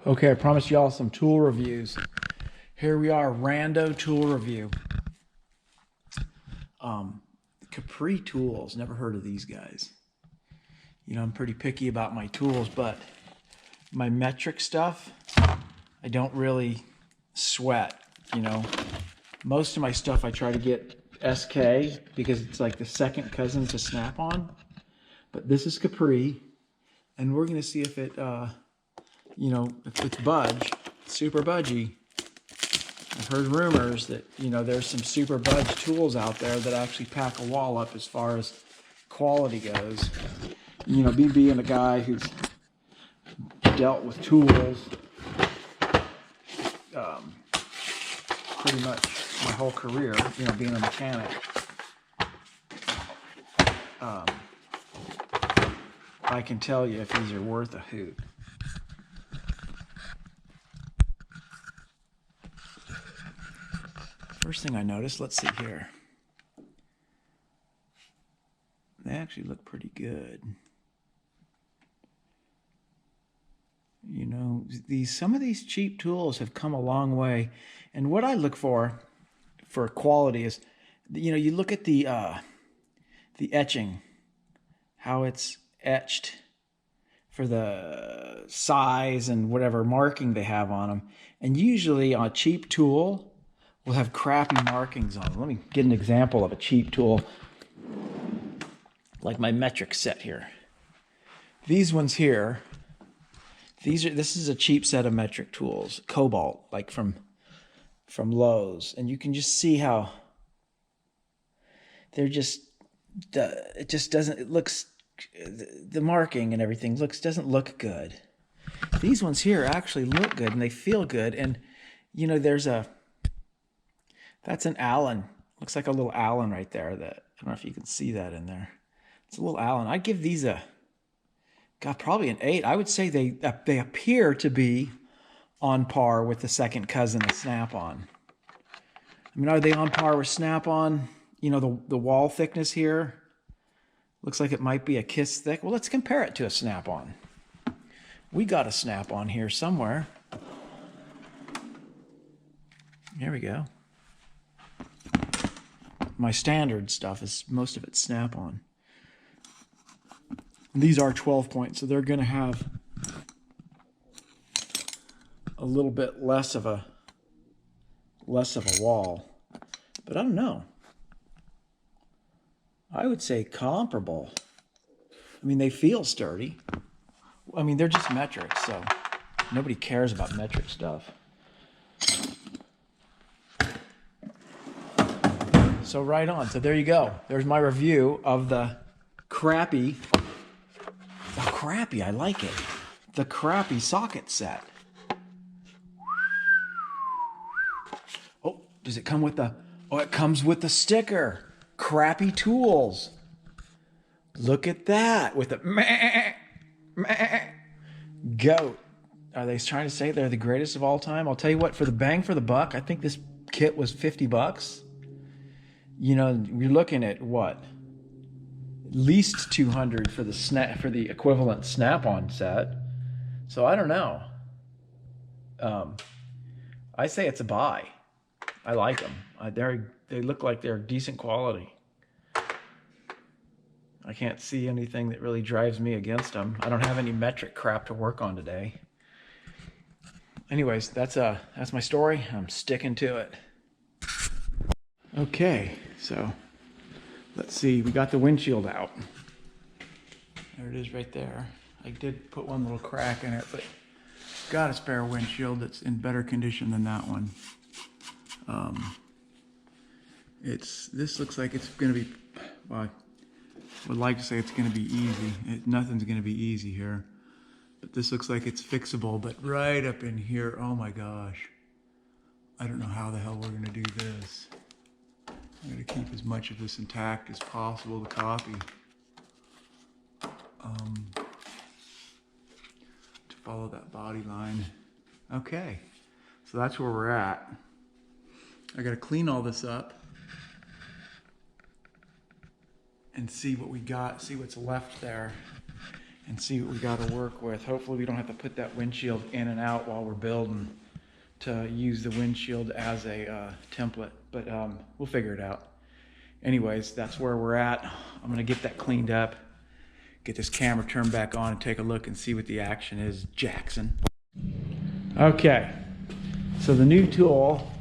Okay, I promised y'all some tool reviews. Here we are, rando tool review. Capri tools, never heard of these guys. You know, I'm pretty picky about my tools, but my metric stuff, I don't really sweat, you know. Most of my stuff I try to get SK because it's like the second cousin to Snap-on. But this is Capri, and we're gonna see if it, you know, if it's budge, super budgy. I've heard rumors that, you know, there's some super budge tools out there that actually pack a wall up as far as quality goes. You know, me being a guy who's dealt with tools pretty much my whole career, you know, being a mechanic, I can tell you if these are worth a hoot. First thing I noticed, let's see here. They actually look pretty good. You know, some of these cheap tools have come a long way. And what I look for quality is, you know, you look at the etching, how it's etched for the size and whatever marking they have on them. And usually on a cheap tool, will have crappy markings on them. Let me get an example of a cheap tool, like my metric set here. These ones here, this is a cheap set of metric tools, Cobalt, like from Lowe's, and you can just see how they're just it just doesn't. It looks, the marking and everything doesn't look good. These ones here actually look good and they feel good, and you know, that's an Allen. Looks like a little Allen right there. That, I don't know if you can see that in there. It's a little Allen. I'd give these probably an 8. I would say they appear to be on par with the second cousin of Snap-on. I mean, are they on par with Snap-on? You know, the wall thickness here looks like it might be a kiss thick. Well, let's compare it to a Snap-on. We got a Snap-on here somewhere. Here we go. My standard stuff is, most of it's Snap-on. These are 12 point, so they're going to have a little bit less of a wall. But I don't know. I would say comparable. I mean, they feel sturdy. I mean, they're just metric, so nobody cares about metric stuff. So right on. So there you go. There's my review of the crappy, I like it. The crappy socket set. Oh, does it come with the, oh, it comes with the sticker. Crappy tools. Look at that with the meh, meh, goat. Are they trying to say they're the greatest of all time? I'll tell you what, for the bang for the buck, I think this kit was $50. You know, you're looking at what? At least 200 for the equivalent Snap-on set. So I don't know. I say it's a buy. I like them. They look like they're decent quality. I can't see anything that really drives me against them. I don't have any metric crap to work on today. Anyways, that's my story. I'm sticking to it. Okay, so let's see. We got the windshield out. There it is right there. I did put one little crack in it, but got a spare windshield that's in better condition than that one. This looks like it's going to be, well, I would like to say it's going to be easy. Nothing's going to be easy here. But this looks like it's fixable, but right up in here, oh my gosh. I don't know how the hell we're going to do this. I'm going to keep as much of this intact as possible to copy. To follow that body line. Okay, so that's where we're at. I got to clean all this up and see what we got, see what's left there. and see what we got to work with. Hopefully we don't have to put that windshield in and out while we're building to use the windshield as a template, but we'll figure it out. Anyways, that's where we're at. I'm gonna get that cleaned up, get this camera turned back on and take a look and see what the action is, Jackson. Okay, so the new tool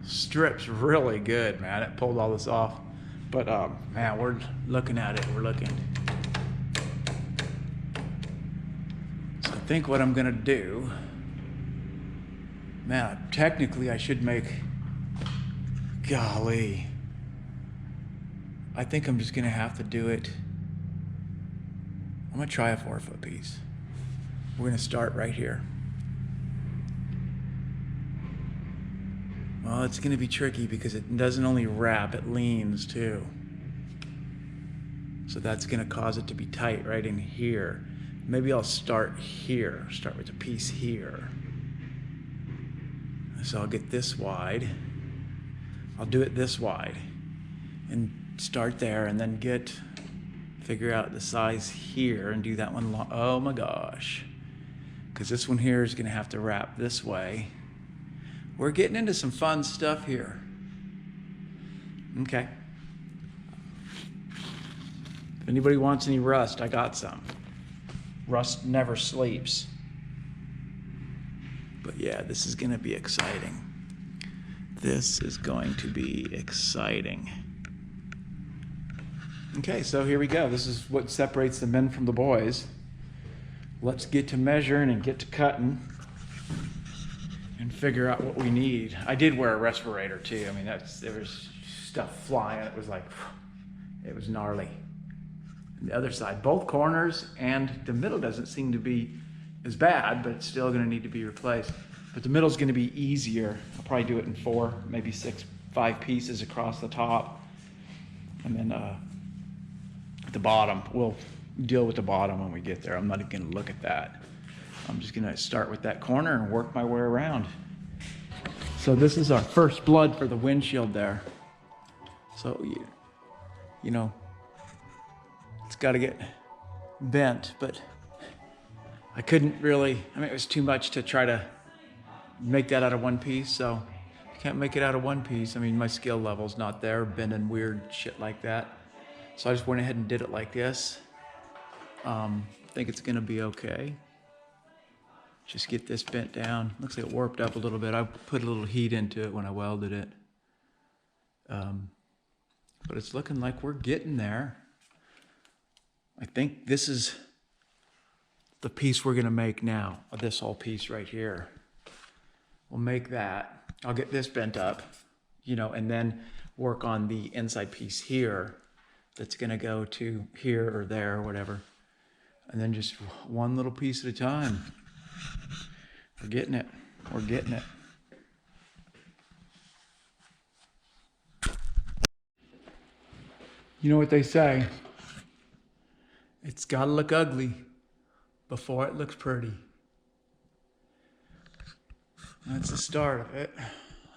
strips really good, man. It pulled all this off. But man, we're looking at it, we're looking. So I think what I'm gonna do, man, technically I should make, golly, I think I'm just gonna have to do it. I'm gonna try a 4-foot piece. We're gonna start right here. Well, it's gonna be tricky because it doesn't only wrap, it leans too. So that's gonna cause it to be tight right in here. Maybe I'll start here, start with a piece here. So I'll get this wide. I'll do it this wide and start there and then figure out the size here and do that one long. Oh my gosh. Because this one here is gonna have to wrap this way. We're getting into some fun stuff here. Okay. If anybody wants any rust, I got some. Rust never sleeps. But yeah, this is gonna be exciting. This is going to be exciting. Okay, so here we go. This is what separates the men from the boys. Let's get to measuring and get to cutting and figure out what we need. I did wear a respirator too. I mean, there was stuff flying. It was like, it was gnarly. And the other side, both corners and the middle doesn't seem to be as bad, but it's still gonna need to be replaced. But the middle's gonna be easier. I'll probably do it in 4, maybe 6, 5 pieces across the top. And then at the bottom, we'll deal with the bottom when we get there. I'm not even gonna look at that. I'm just gonna start with that corner and work my way around. So this is our first blood for the windshield there. So, you know, it's gotta get bent, but I couldn't really, I mean, it was too much to try to make that out of one piece, so I can't make it out of one piece. I mean, my skill level's not there, bending weird shit like that. So I just went ahead and did it like this. I think it's gonna be okay. Just get this bent down. Looks like it warped up a little bit. I put a little heat into it when I welded it. But it's looking like we're getting there. I think this is the piece we're gonna make now, this whole piece right here. We'll make that. I'll get this bent up, you know, and then work on the inside piece here that's gonna go to here or there or whatever. And then just one little piece at a time. We're getting it. We're getting it. You know what they say? It's gotta look ugly before it looks pretty. That's the start of it.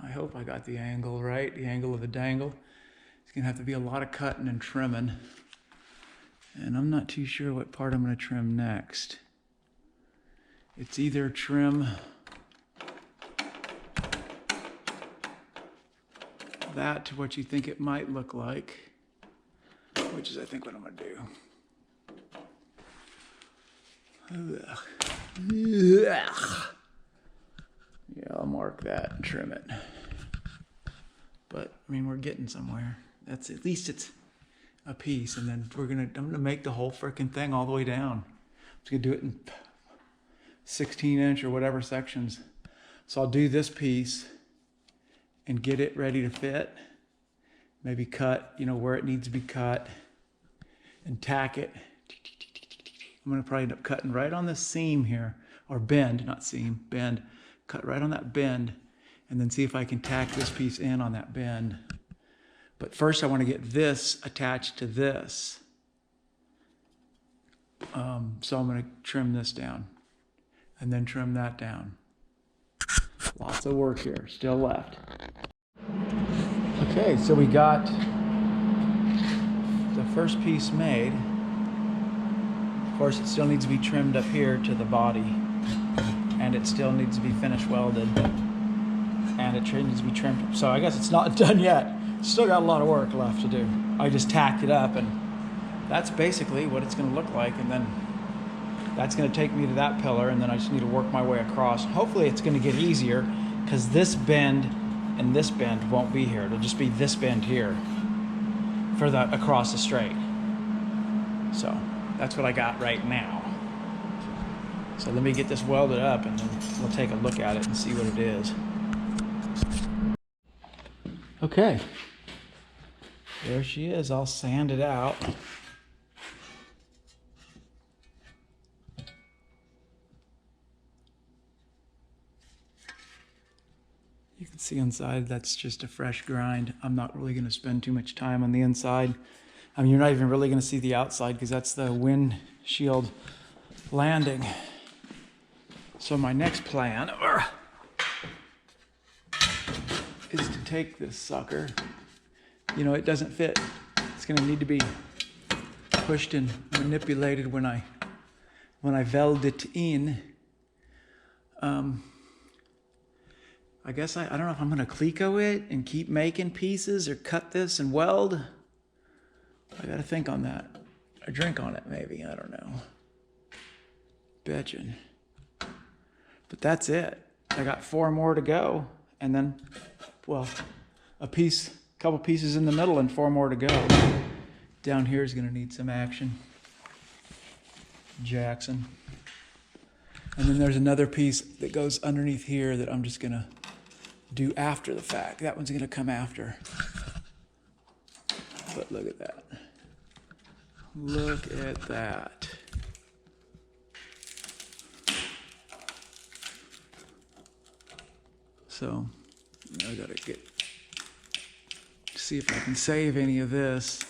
I hope I got the angle right, the angle of the dangle. It's gonna have to be a lot of cutting and trimming. And I'm not too sure what part I'm gonna trim next. It's either trim that to what you think it might look like, which is I think what I'm gonna do. Ugh. Yeah, I'll mark that and trim it. But I mean, we're getting somewhere. That's at least it's a piece, and then I'm gonna make the whole freaking thing all the way down. I'm just gonna do it in 16-inch or whatever sections. So I'll do this piece and get it ready to fit. Maybe cut, you know, where it needs to be cut, and tack it. I'm gonna probably end up cutting right on the seam here, or bend, not seam, bend. Cut right on that bend, and then see if I can tack this piece in on that bend. But first I want to get this attached to this. So I'm going to trim this down and then trim that down. Lots of work here still left. Okay, so we got the first piece made. Of course, it still needs to be trimmed up here to the body, and it still needs to be finish welded, and it needs to be trimmed. So I guess it's not done yet. Still got a lot of work left to do. I just tacked it up, and that's basically what it's going to look like. And then that's going to take me to that pillar, and then I just need to work my way across. Hopefully it's going to get easier, because this bend and this bend won't be here. It'll just be this bend here for the across the straight. So that's what I got right now. So let me get this welded up, and then we'll take a look at it and see what it is. Okay, there she is, all sanded out. You can see inside that's just a fresh grind. I'm not really going to spend too much time on the inside. I mean, you're not even really going to see the outside, because that's the windshield landing. So my next plan is to take this sucker. You know, it doesn't fit. It's going to need to be pushed and manipulated when I weld it in. I guess I don't know if I'm going to Cleco it and keep making pieces, or cut this and weld. I got to think on that. Or drink on it, maybe. I don't know. Bitchin'. But that's it. I got 4 more to go. And then, well, a couple pieces in the middle and 4 more to go. Down here is going to need some action. Jackson. And then there's another piece that goes underneath here that I'm just going to do after the fact. That one's going to come after. But look at that. Look at that. So I gotta see if I can save any of this,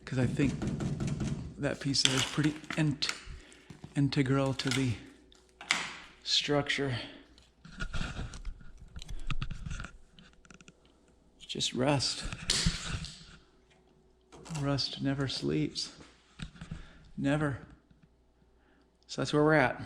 because I think that piece there is pretty integral to the structure. It's just rust. Rust never sleeps. Never. So that's where we're at.